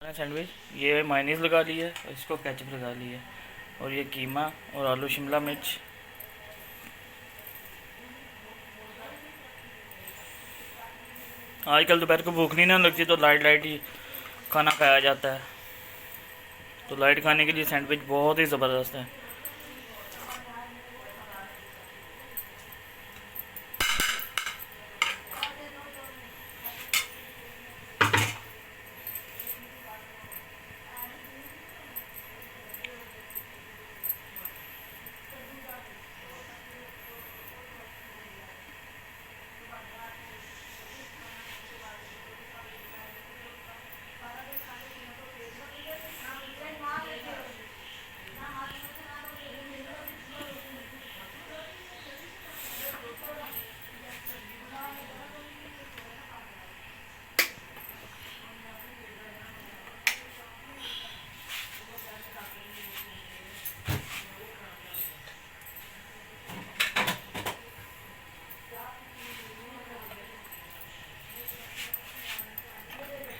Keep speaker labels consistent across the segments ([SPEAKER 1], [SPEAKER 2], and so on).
[SPEAKER 1] Sandwich ये mayonnaise लगा ली है, इसको केचप लगा ली है, और ये कीमा और आलू शिमला मिर्च। आजकल दोपहर को भूख नहीं ना लगती तो लाइट लाइट ही खाना खाया जाता है, तो लाइट खाने के लिए सैंडविच बहुत ही ज़बरदस्त है।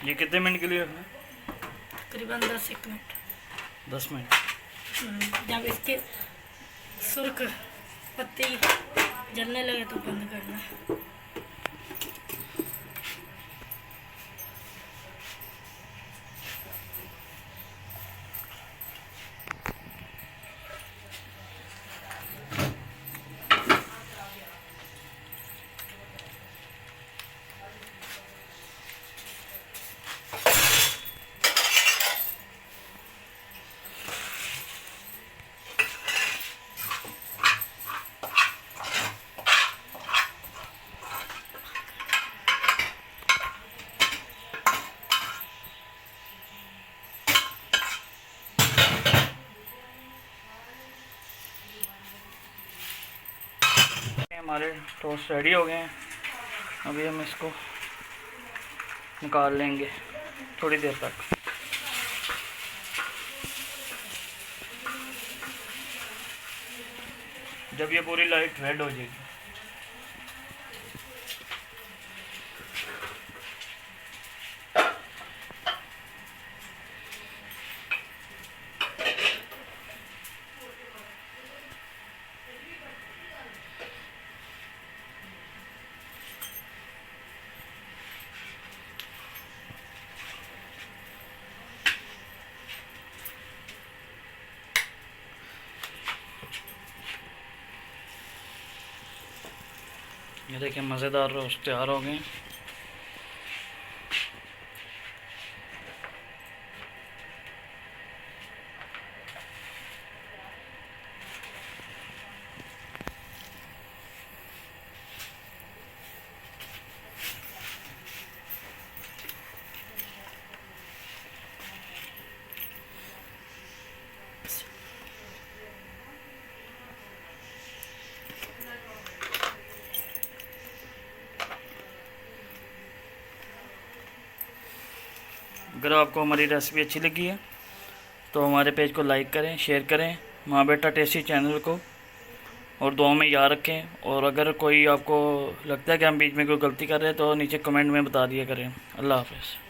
[SPEAKER 1] ये कितने मिनट के लिए रखना है?
[SPEAKER 2] तकरीबन 10 मिनट।
[SPEAKER 1] 10 मिनट।
[SPEAKER 2] जब इसके सुर्ख पत्ती जलने लगे तो बंद करना।
[SPEAKER 1] हमारे टोस्ट रेडी हो गए हैं, अभी हम इसको निकाल लेंगे थोड़ी देर तक। जब ये पूरी लाइट रेड हो जाएगी ये देखिए मज़ेदार रोस्ट तैयार हो गए। अगर आपको हमारी रेसिपी अच्छी लगी है तो हमारे पेज को लाइक करें, शेयर करें, माँ बेटा टेस्टी चैनल को, और दुआ में याद रखें। और अगर कोई आपको लगता है कि हम बीच में कोई गलती कर रहे हैं तो नीचे कमेंट में बता दिया करें। अल्लाह हाफ़िज़।